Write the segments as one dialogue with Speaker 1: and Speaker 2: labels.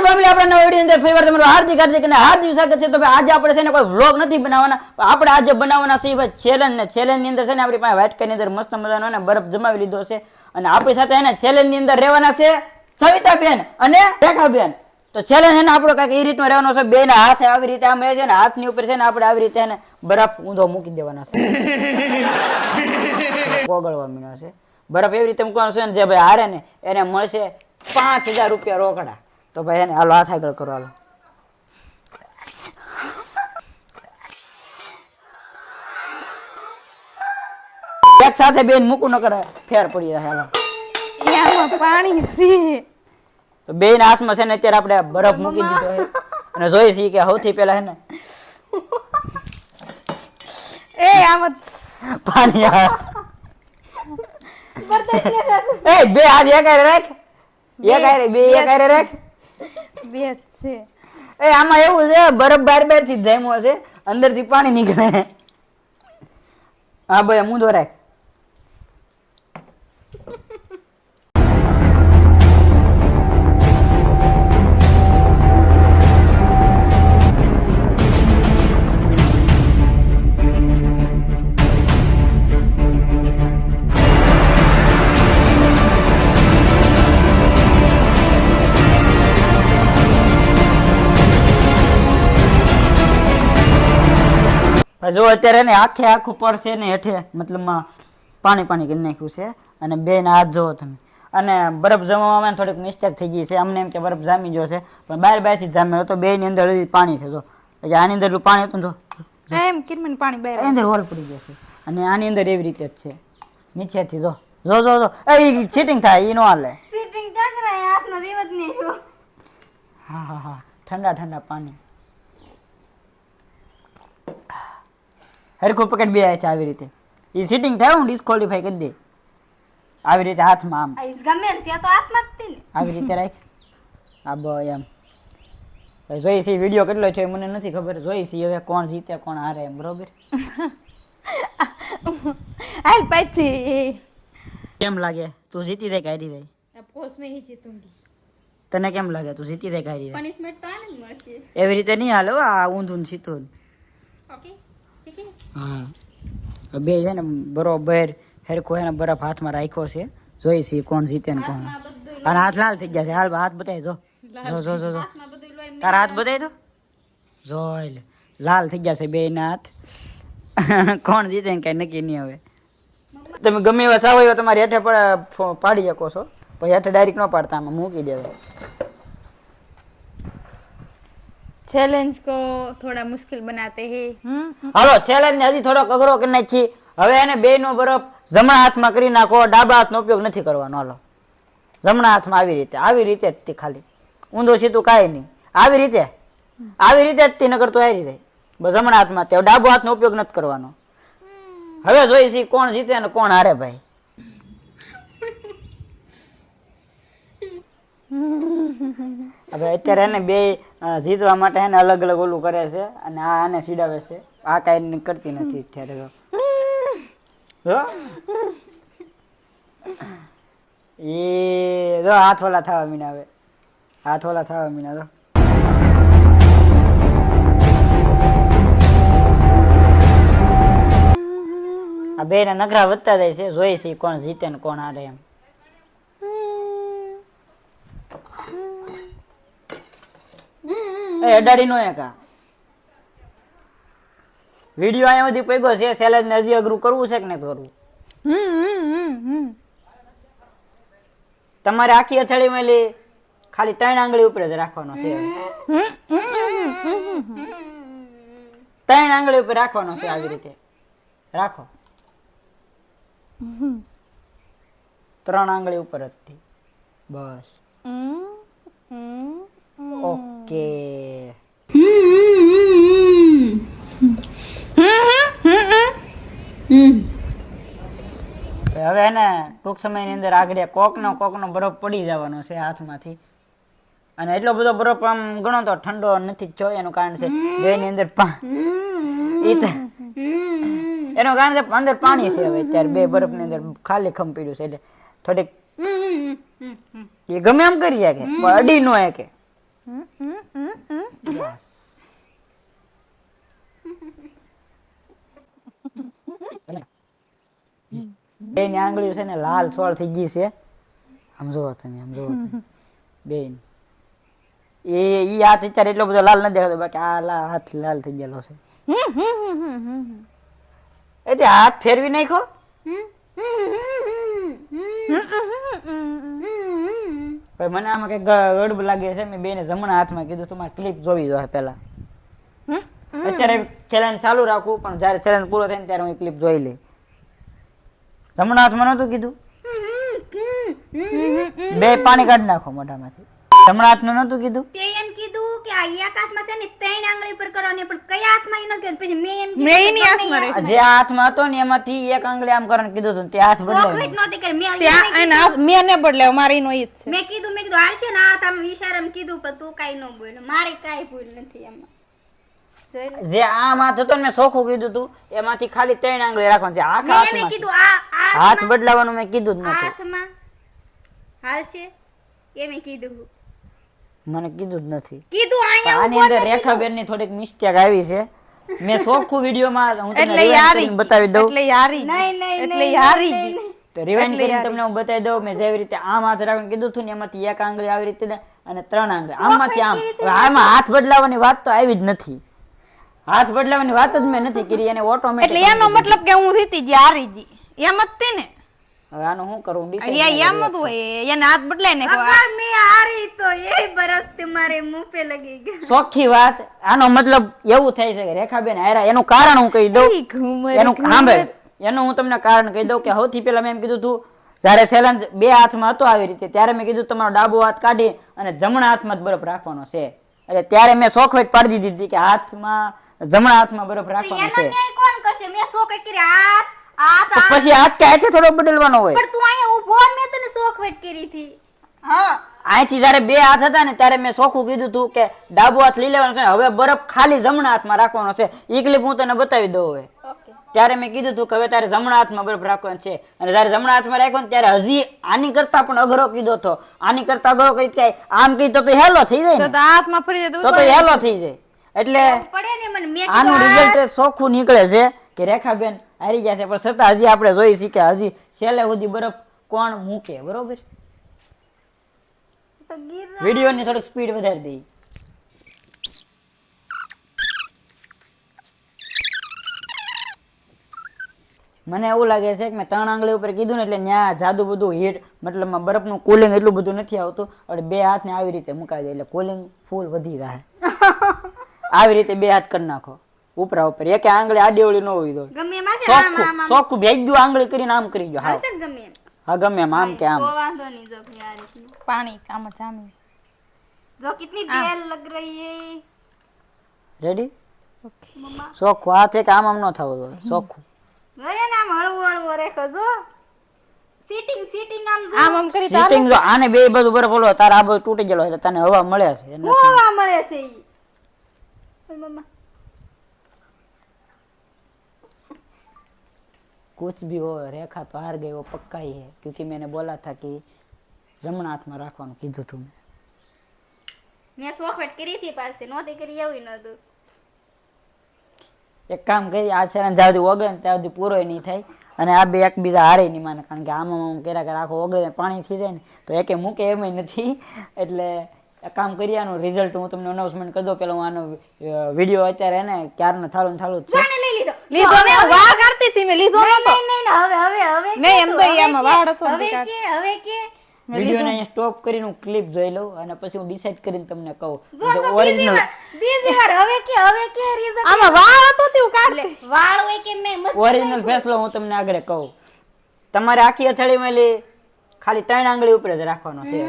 Speaker 1: Family આપણા નવા video અંદર ફરીવાર તમારું હાર્દિક અને હાર્દિક સ્વાગત છે. તો ભાઈ આજે આપણે છે ને કોઈ વ્લોગ નથી બનાવવાના, આપણે આજે બનાવવાના છે ભાઈ ચેલેન્જ ને ચેલેન્જ ની અંદર છે ને આપણી પાસે વ્હાઈટ કલરની અંદર મસ્ત મજાનો ને બરફ જમાવી લીધો છે અને આપણી સાથે એને ચેલેન્જ ની અંદર રહેવાના છે સવિતાબેન અને રેખાબેન. તો ચેલેન્જ છે ને આપણો કઈક એ રીતનો રહેવાનો છે, બે ના હાથ આવી રીતે આમ રહે છે ને હાથની ઉપર છે ને આપણે આવી રીતે એને બરફ ઊંધો મૂકી દેવાના છે, ઓગળવા મીના છે બરફ એવી રીતે મૂકવાનો છે ને જે ભાઈ હારે ને એને મળશે 5000 રૂપિયા રોકડા. તો ભાઈ એને હાલો હાથ આગળ કરો, હાલો એક સાથે બેન મૂકું ન કરે ફેર પડી જાય. હાલો
Speaker 2: યામાં પાણી છે
Speaker 1: તો બે ના હાથમાં છે ને અત્યારે આપણે બરફ મૂકી દીધો છે અને જોઈ છીએ કે સૌથી પહેલા છે ને
Speaker 2: એ આમાં
Speaker 1: પાણી એ બે હાથ એક હારે રાખ, એક હારે બે એક હારે રાખ.
Speaker 2: બે છે
Speaker 1: એ આમાં એવું છે બરફ બાર બાર થી જામ્યો છે, અંદર થી પાણી નીકળે. હા ભાઈ મૂંધો રાખ. જો અત્યારે ને આખે આખું પડશે ને હેઠે મતલબમાં પાણી પાણી કરી નાખ્યું છે અને બે ના હાથ જોવો તમે. અને બરફ જમવામાં થોડીક મિસ્ટેક થઈ ગઈ છે, અમને એમ કે બરફ જામી ગયો છે પણ બાર બાર થી જામ્યો હતો. બે ની અંદર પાણી છે, જો આની અંદર પાણી હતું જો
Speaker 2: એમ કિરમન પાણી બહાર
Speaker 1: અંદર હોલ પડી ગયો છે અને આની અંદર એવી રીતે જ છે નીચેથી જો જો જો જો એ સીટિંગ થાય એ નો હાલે.
Speaker 2: સીટિંગ ક્યાં કરાય હાથમાં દેવત નહીં.
Speaker 1: હા હા હા ઠંડા ઠંડા પાણી હરખું પકડ બે છે આવી રીતે એ સીટિંગ થાય હું ડિસ્કોલિફાઈ કરી દે આવી રીતે હાથમાં આમ
Speaker 2: આઈસ ગમે એમ છે તો હાથમાં જ તી ને
Speaker 1: આવી રીતે રાખ. આ બ એમ જોઈ છે વિડિયો કેટલો છે મને નથી ખબર, જોઈ છે હવે કોણ જીતે કોણ હારે એમ. બરોબર
Speaker 2: હાલ પછી
Speaker 1: કેમ લાગે તું જીતી જાય કે હારી જાય?
Speaker 2: ऑफ में ही जीतूंगी.
Speaker 1: તને કેમ લાગે તું જીતી જાય કે હારી જાય?
Speaker 2: पनिशमेंट तो आने મળશે.
Speaker 1: એવી રીતે નહીં હાલે હો, આ ઊંધું સીધું.
Speaker 2: ओके ठीक है.
Speaker 1: હા બે છે ને બરોબર હેરખો એને બરફ હાથમાં રાખ્યો છે, જોઈ છે કોણ જીતે ને કોણ. અને હાથ લાલ થઈ ગયા છે, હાલ હાથ બતાવી જો જો જો જો
Speaker 2: હાથમાં બધું લોહી
Speaker 1: તારા હાથ બતાવી દો જોઈ લે લાલ થઈ ગયા છે બે ના હાથ. કોણ જીતે ને કઈ નક્કી નહીં. હવે તમે ગમે એવા ચાવો એવા તમારી હેઠે પાડી શકો છો પણ હેઠે ડાયરેક્ટ ન પાડતા, આમાં મૂકી દેવાય.
Speaker 2: चैलेंज को थोड़ा मुश्किल बनाते हैं.
Speaker 1: હાલો ચેલેન્જ ને હજી થોડોક અઘરો કરી નાખી. હવે એને બે નો બરફ જમણા હાથમાં કરી નાખો, ડાબા હાથનો ઉપયોગ નથી કરવાનો. હાલો જમણા હાથમાં આવી રીતે જ તે ખાલી ઊંધો સીધું કાંઈ નહીં, આવી રીતે જ તે નકર તો આવી રીતે બસ જમણા હાથમાં તે ડાબો હાથનો ઉપયોગ નથી કરવાનો. હવે જોઈ છે કોણ જીતે ને કોણ હારે ભાઈ. હવે અત્યારે એને બે જીતવા માટે એને અલગ અલગ ઓલું કરે છે અને આ આને સીડાવે છે, આ કાંઈ કરતી નથી અત્યારે. એ જો હાથ ઓલા થવા મીના, હવે હાથ ઓલા થવા મીના જો. આ બે ના નખરા વધતા જાય છે, જોઈ છે કોણ જીતે ને કોણ હારે એમ. અડાડી નો એકા વિડિયો અહીંયા સુધી પગ્યો છે. ચેલેન્જ ને હજી અઘરું કરવું છે કે નહીં કરવું? તમારે આખી અથાળી માં ખાલી 3 આંગળી ઉપર જ રાખવાનો છે. 3 આંગળી ઉપર રાખવાનો છે, આવી રીતે રાખો. 3 આંગળી ઉપર જ બસ. ઓકે હવે એને ટૂંક સમયની અંદર આગળ કોકનો બરફ પડી જવાનો છે હાથમાંથી. અને એટલો બધો બરફ આમ ગણો તો ઠંડો નથી થયો, એનું કારણ છે બેની અંદર એનું કારણ છે અંદર પાણી છે. હવે અત્યારે બે બરફ ની અંદર ખાલી ખમ પીડ્યું છે એટલે થોડીક એ ગમે એમ કરી કે અડી નો કે Yes. બેની આંગળીઓ છે ને લાલ સોળ થઈ ગઈ છે. આમ જોવો તમે, આમ જોવો તમે. બેન ઈ હાથ અત્યારે એટલો બધો લાલ નથી દેખાતો, બાકી આ હાથ લાલ થઈ ગયેલો છે. એટલે હાથ ફેરવી નાખો. ભાઈ મને આમાં કઈ ગડબ લાગે છે. મેં બેને જમણા હાથમાં કીધું તમારે ક્લિપ જોવી જોઈએ પેલા. અત્યારે ચેલેન્જ ચાલુ રાખું, પણ જયારે ચેલેન્જ પૂરો થાય ને ત્યારે હું ક્લિપ જોઈ લઈ. જમણા હાથમાં નતું કીધું? બે પાણી કાઢી નાખો મોઢામાંથી. જમણા હાથનું નતું કીધું?
Speaker 2: તે એમ કીધું કે આ એક હાથમાં છે ને ત્રણ આંગળી પર કરવાની, પણ કયા હાથમાં ઈ ન કીધું. પછી મેં એમ
Speaker 3: મેં એની હાથમાં
Speaker 1: આ જે હાથમાં હતો ને એમાંથી એક આંગળી આમ કરવાનું કીધું હતું ને તે હાથ બદલાવી
Speaker 2: ચોકલેટ નહોતી કરી. મેં
Speaker 3: ત્યાં એના હાથ મેં ને બદલાયો, મારી નો ઈ જ છે.
Speaker 2: મેં કીધું હાલ છે ને હાથ આમ ઈશારામાં કીધું, પણ તું કાઈ ન બોલ્યો. મારે કાઈ ભૂલ નથી એમાં. જોઈ લે.
Speaker 1: જે આમ હાથ હતો ને મેં ચોખ્ખું કીધું હતું એમાંથી ખાલી 3 આંગળી રાખવાની છે. આખા
Speaker 2: મેં એમ
Speaker 1: હાથમાં
Speaker 2: કીધું આ
Speaker 1: હાથ બદલાવાનું મેં કીધું જ નતું.
Speaker 2: હાથમાં હાલ છે એમ કીધું.
Speaker 1: મને કીધું જ નથી.
Speaker 2: કીધું
Speaker 1: પણ
Speaker 2: અહીંયા
Speaker 1: આની અંદર રેખાબેન ની થોડીક મિસ્ટેક આવી છે. મેં ચોખ્ખું વિડીયોમાં હું તમને
Speaker 3: એટલે
Speaker 1: rewind
Speaker 3: યારી
Speaker 1: કરીને બતાવી દઉં.
Speaker 3: એટલે યારી
Speaker 2: નહીં,
Speaker 3: એટલે યારી જી.
Speaker 1: તો રિવાઇન્ડ કરીને તમને હું બતાવી દઉં. મેં જેવી રીતે આમ હાથ રાખીને કીધું હતું ને એમાંથી એક આંગળી આવી રીતે ને અને 3 આંગળી આમાંથી આમ. હવે આમાં હાથ બદલાવાની વાત તો આવી જ નથી. હાથ બદલાવાની વાત જ મેં નથી કરી, એને ઓટોમેટિક.
Speaker 3: એટલે એનો મતલબ કે હું થીતી જ યારી જી. એમ જ તે ને.
Speaker 1: હવે આનું શું કરું?
Speaker 3: અહીંયા એમ જ હોય, એને હાથ બદલાય ને
Speaker 2: અગર મેં હારી તો એ બરફ તમારે મુંહ પે લગી ગયો.
Speaker 1: ચોખ્ખી વાત. આનો મતલબ એવું થાય છે કે રેખાબેન હારા. એનું કારણ હું કહી દઉં. એનું સાંભળ, એનું હું તમને કારણ કહી દઉં કે સૌથી પહેલા મેં એમ કીધું હતું જયારે ચેલેન્જ 2 હાથમાં હતો આવી રીતે, ત્યારે મેં કીધું તમારો ડાબો હાથ કાઢી અને જમણા હાથમાં જ બરફ રાખવાનો છે. એટલે ત્યારે મેં ચોખવટ પાડી દીધી હતી કે હાથમાં જમણા હાથમાં બરફ રાખવાનો
Speaker 2: એનો
Speaker 1: છે.
Speaker 2: ન્યાય કોણ કરશે? મેં શોખ કરી હાથ હાથ
Speaker 1: તો પછી હાથ કે હાથે થોડો બદલવાનો હોય.
Speaker 2: પણ તું અહીંયા ઊભો ને મેં તને શોખવટ કરી હતી. હા
Speaker 1: અહીંથી જયારે 2 હાથ હતા ને ત્યારે મેં ચોખ્ખું કીધું હતું કે ડાબો હાથ લઈ લેવાનો છે, હવે બરફ ખાલી જમણા હાથમાં રાખવાનો છે. ઈ ક્લિપ હું તને બતાવી દઉં. હવે
Speaker 2: ઓકે.
Speaker 1: ત્યારે મેં કીધું હતું કે હવે તારે જમણા હાથમાં બરફ રાખવાનો છે. અને જયારે જમણા હાથમાં રાખ્યો ને ત્યારે હજી આની કરતા પણ અઘરો કીધો હતો. આની કરતા અઘરો કરી કે આમ કીધું તો હેલો થઈ જાય ને.
Speaker 3: તો હાથમાં ફરી જાય
Speaker 1: તો હેલો થઈ જાય. એટલે
Speaker 2: પડે ને મને મેં
Speaker 1: આનું રિઝલ્ટ ચોખ્ખું નીકળે છે કે રેખાબેન હારી ગયા છે, પણ છતાં હજી આપણે જોઈ છીએ કે હજી છેલ્લે સુધી બરફ કોણ મૂકે. બરોબર?
Speaker 2: તો ગીર
Speaker 1: વિડીયોની થોડીક સ્પીડ વધારી દઈ. મને એવું લાગે છે કે મેં 3 આંગળી ઉપર કીધું ને એટલે ન્યા જાદુ બધું હીટ મતલબમાં બરફનું કુલિંગ એટલું બધું નથી આવતું. એટલે 2 હાથને આવી રીતે મુકાઈ દે એટલે કુલિંગ ફૂલ વધી જાય. આવી રીતે 2 હાથ કરી નાખો ઉપરા ઉપર. એક આંગળી આડી ઓળી ન હોવી જોઈએ.
Speaker 2: ગમે એમાં છે આમ આમ આમ
Speaker 1: ચોખ્ખું ભેગું આંગળી કરીને આમ કરી દો. હા
Speaker 2: આવશે ને ગમે એમ.
Speaker 1: હા ગમે એમ આમ કે આમ.
Speaker 2: તો વાંધો નહીં. જો ભાઈ આ રીતનું.
Speaker 3: પાણી કામ જામી.
Speaker 2: જો કિતની તેલ લગ રહી હે.
Speaker 1: રેડી?
Speaker 2: મમ્મા
Speaker 1: ચોખ્ખું હાથ એક આમ આમ ન થવું જોઈએ. ચોખ્ખું
Speaker 2: ગયે ને આમ હળવું હળવું રેખો જો. સીટિંગ આમ જો.
Speaker 3: આમ આમ કરી
Speaker 1: સીટિંગ જો આને બે બાજુ બરફ ઓલો તારા આ બાજુ તૂટી ગયેલો એટલે તને હવા મળે છે. એને
Speaker 2: હોવા મળે છે ઈ. ઓય મમ્મા
Speaker 1: कुछ भी हो रेखा तो हार गई वो पक्का ही है, क्योंकि मैंने बोला था कि जमना हाथમાં રાખવાનું કીધું તું.
Speaker 2: મેં શોખવટ કરી હતી પાસે નહોતી કરી એવું નહોતું.
Speaker 1: એક કામ કરી આ ચેલેન્જ જ્યાં સુધી ઓગળે ને ત્યાં સુધી પૂરો નહીં થાય અને આ બે એકબીજા હારે નહીં માને, કારણ કે આમાં આમ કર્યા કરે આખો ઓગળે પાણી થઈ જાય ને તો એકે મૂકે એમય નથી. એટલે એક કામ કરી આનું રિઝલ્ટ હું તમને અનાઉન્સમેન્ટ કરી દઉં. પેલા હું આનો વિડીયો અત્યારે ને ક્યારનો થાળું થાળું જ છે.
Speaker 2: જોને લઈ લીધો.
Speaker 3: લીધો ને વાહ કરતી હતી મેં લીધો નતો.
Speaker 2: નહીં હવે
Speaker 3: નહીં, એમ તો એમાં વાળ હતો ને
Speaker 2: હવે
Speaker 3: ટીકા.
Speaker 2: કે
Speaker 1: વિડીયોને અહીંયા સ્ટોપ કરીને હું ક્લિપ જોઈ લઉં અને પછી હું ડિસાઈડ કરીને તમને કહું
Speaker 2: જો બીજી
Speaker 1: ઓરિજિનલ
Speaker 2: વાર હવે કે રીઝન
Speaker 3: આમાં વાળ હતો તે હું કાઢતી.
Speaker 2: વાળ હોય કે મેં મત
Speaker 1: ઓરિજિનલ ફેસલો હું તમને આગળ કહું. તમારે આખી અથાળીમાં ખાલી 3 આંગળી ઉપર જ રાખવાનો છે.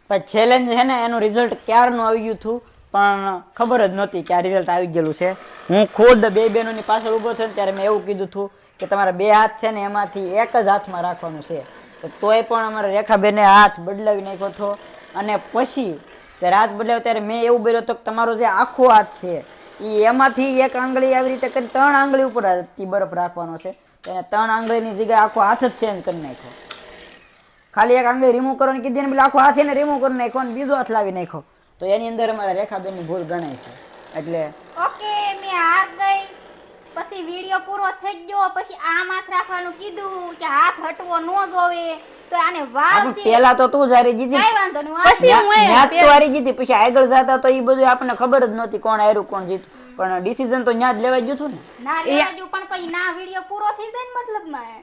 Speaker 1: પણ ચેલેન્જ છે ને એનું રિઝલ્ટ ક્યારનું આવી ગયું હતું પણ ખબર જ નહોતી કે આ રિઝલ્ટ આવી ગયેલું છે. હું ખુદ 2 બહેનોની પાછળ ઊભો થયો ને ત્યારે મેં એવું કીધું હતું કે તમારા 2 હાથ છે ને એમાંથી એક જ હાથમાં રાખવાનું છે. તો તોય પણ અમારા રેખાબેને હાથ બદલાવી નાખ્યો હતો. અને પછી જ્યારે હાથ બદલાવ્યો ત્યારે મેં એવું બોલ્યો હતો કે તમારો જે આખો હાથ છે એ એમાંથી એક આંગળી આવી રીતે કરી 3 આંગળી ઉપર બરફ રાખવાનો છે. તો એને 3 આંગળીની જગ્યાએ આખો હાથ જ ચેન્જ કરી નાખ્યો. ખાલી એક આંગળી રિમૂવ કરવાની કીધી ને પેલા આખો હાથ એને રિમૂવ કરી નાખ્યો અને બીજો હાથ લાવી નાખ્યો. તો એની અંદર અમારા રેખાબેનની ભૂલ ગણાય છે. એટલે
Speaker 2: ઓકે મેં હાથ ગઈ પછી વિડિયો પૂરો થઈ ગયો પછી આમ હાથ રાખવાનું કીધું કે હાથ હટવો ન જોવે તો આને વાળ
Speaker 1: આપણે
Speaker 2: છે
Speaker 1: પેલા તો તું જ હારી જીતી.
Speaker 2: કાઈ વાંધો નહીં હું
Speaker 3: પછી હું એ
Speaker 1: ન્યા જ તું હારી જીતી. પછી આગળ જતા તો એ બધું આપણને ખબર જ નહોતી કોણ હાર્યું કોણ જીતું. પણ ડિસિઝન તો ન્યા જ લેવાઈ ગયું હતું ને.
Speaker 2: ના લેવા જો પણ કોઈ ના વિડિયો પૂરો થઈ જાય ને મતલબમાં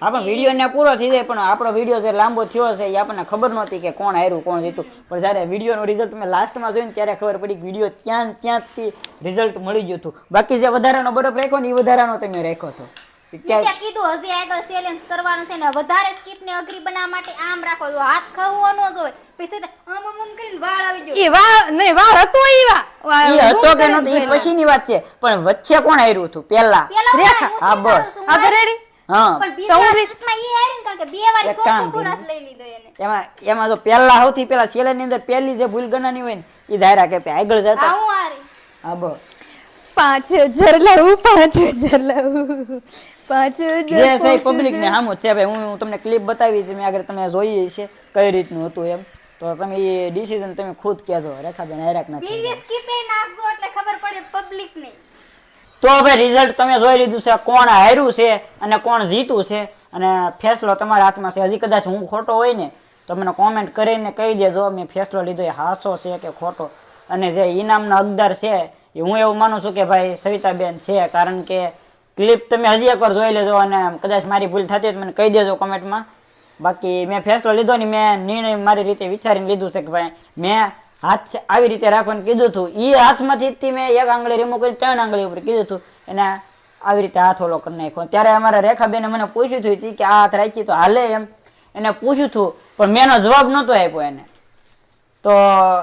Speaker 1: આપણે વિડીયો ને પૂરો થઈ જાય પણ આપણો વિડીયો જે લાંબો થયો છે એ આપણને ખબર નહોતી કે કોણ હાર્યું કોણ જીતું. પણ જ્યારે વિડીયોનું રિઝલ્ટ મેં લાસ્ટમાં જોઈને ત્યારે ખબર પડી કે વિડીયો ત્યાંથી રિઝલ્ટ મળી ગયું હતું. બાકી જે વધારાનો બરફ રાખ્યો ને એ વધારાનો તમે રાખ્યો હતો.
Speaker 2: ત્યાં કીધું હજી આગળ ચેલેન્જ કરવાનું છે ને વધારે સ્કીપ ને અઘરી બનાવવા માટે આમ રાખો તો હાથ ખવવો ન જોઈએ પછી તો આમ આમ કરીને વાળ આવી ગયો
Speaker 3: એ વાર નહીં વાર હતો
Speaker 1: એ હતો કે નહોતો એ પછીની વાત છે. પણ વચ્ચે કોણ હાર્યું હતું પેલા?
Speaker 3: રેખા.
Speaker 1: હા, બસ.
Speaker 3: આ રેડી
Speaker 1: હા
Speaker 2: પણ બીજા સ્કીપમાં ઈ હારી ને કારણ કે બે વાર
Speaker 1: એક કામ
Speaker 2: સોટો
Speaker 1: કર્યું.
Speaker 2: પૂરા લઈ લીધો એને
Speaker 1: એમાં તો પહેલા સૌથી પહેલા ચેલેન્જ ની અંદર પહેલી જે ભૂલ ગણાની હોય ને એ ધારા કે આગળ જતા
Speaker 2: આ હું હારી
Speaker 1: હા બસ
Speaker 3: 5000 લાવું 5000 લાવું 5000
Speaker 1: જે છે પબ્લિક ને સામું જ છે ભાઈ. હું તમને ક્લિપ બતાવી છે મેં આગળ તમે જોઈ છે કઈ રીતનું હતું એમ. તો તમે એ ડિસિઝન તમે ખુદ કહેજો રેખાબેન હાર્યા કે નથી.
Speaker 2: બીજી સ્કીપ એ નાખજો એટલે ખબર પડે પબ્લિક ને
Speaker 1: તો હવે રિઝલ્ટ તમે જોઈ લીધું છે કોણ હાર્યું છે અને કોણ જીતું છે અને ફેસલો તમારા હાથમાં છે. હજી કદાચ હું ખોટો હોય ને તો મને કોમેન્ટ કરીને કહી દેજો મેં ફેસલો લીધો એ સાચો છે કે ખોટો. અને જે ઇનામનો હકદાર છે એ હું એવું માનું છું કે ભાઈ સવિતાબેન છે. કારણ કે ક્લિપ તમે હજી એકવાર જોઈ લેજો અને કદાચ મારી ભૂલ થતી હોય તો મને કહી દેજો કોમેન્ટમાં. બાકી મેં ફેસલો લીધો ને મેં નિર્ણય મારી રીતે વિચારીને લીધું છે કે ભાઈ મેં હાથ આવી રીતે રાખવાનું કીધું હતું. એ હાથમાંથી મેં એક આંગળી રિમૂવ કરી 3 આંગળી ઉપર કીધું હતું એને આવી રીતે હાથ ઓલો કરી નાખ્યો. ત્યારે અમારા રેખાબેને મને પૂછ્યું હતું કે આ હાથ રાખી તો હાલે એમ એને પૂછ્યું હતું પણ મેં એનો જવાબ નહોતો આપ્યો એને. તો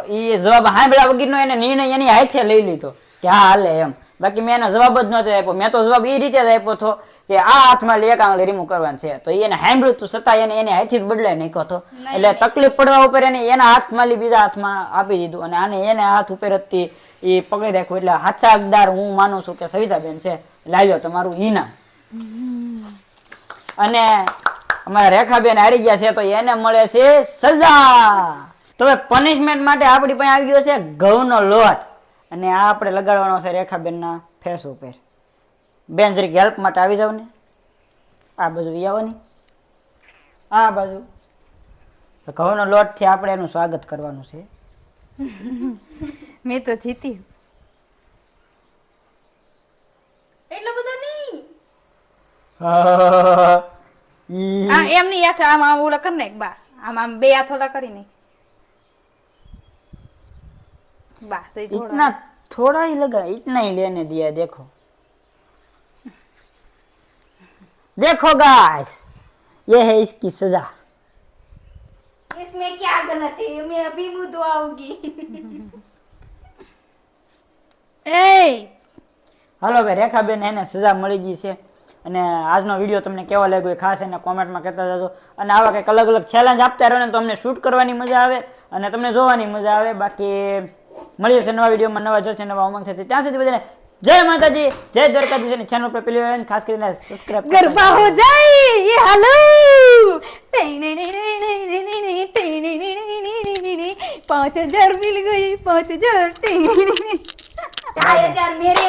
Speaker 1: એ જવાબ સાંભળ્યા વગરનો એને નિર્ણય એની હાથે લઈ લીધો કે હા હાલે એમ. બાકી મેં એનો જવાબ જ નહોતો આપ્યો. મેં તો જવાબ એ રીતે જ આપ્યો હતો કે આ હાથમાં એક આંગળી રિમૂવ કરવાની છે. તો એને સાંભળ્યું હતું છતાં એને હાથથી જ બદલાઈ નાખ્યો હતો. એટલે તકલીફ પડવા ઉપર એને એના હાથમાં બીજા હાથમાં આપી દીધું અને આને એને હાથ ઉપર જ એ પકડી રાખ્યું. એટલે સાચા હકદાર હું માનું છું કે સવિતાબેન છે. લાવ્યો તમારું ઈનામ. અને અમારા રેખાબેન હારી ગયા છે તો એને મળે છે સજા. તો પનિશમેન્ટ માટે આપણી પાસે આવી ગયો છે ઘઉંનો લોટ અને આ આપણે લગાડવાનો છે રેખાબેનના ફેસ ઉપર. બેન જરીક હેલ્પ માટે આવી જાવ ને. આ બાજુ આવવાની આ બાજુ. ઘઉંનો લોટથી આપણે એનું સ્વાગત કરવાનું છે.
Speaker 3: મેં તો જીતી
Speaker 2: એટલો બધો નહીં
Speaker 3: આ એમની હેઠ આમ આમ ઓલા કરી નાખ બા આમ આમ બે હાથ ઓલા કરી નાખ બસ એ થોડા
Speaker 1: इतना थोड़ा ही लगा इतना ही लेने दिया. देखो देखो गाइस ये है इसकी सजा.
Speaker 2: इसमें क्या गलत है मैं अभी मुंह धोआऊंगी
Speaker 3: એ
Speaker 1: હાલો ભાઈ રેખાબેન એને સજા મળી ગઈ છે. અને આજનો વિડીયો તમને કેવો લાગ્યો એ ખાસ એને કોમેન્ટમાં કહેતા જજો. અને આવા કંઈક અલગ અલગ ચેલેન્જ આપતા રહો ને તો અમને શૂટ કરવાની મજા આવે અને તમને જોવાની મજા આવે. બાકી મળીએ છે નવા વિડીયોમાં નવા જોશે નવા ઉમંગ સાથે. ત્યાં સુધી બધાને જય માતાજી જય દ્વારકાધીશ. અને ચેનલ પર પેલી વાર ખાસ કરીને સબસ્ક્રાઇબ
Speaker 3: ગરબા હો જાય ये હાલો 5000 मिल गई 5000
Speaker 2: 4,000 मेरे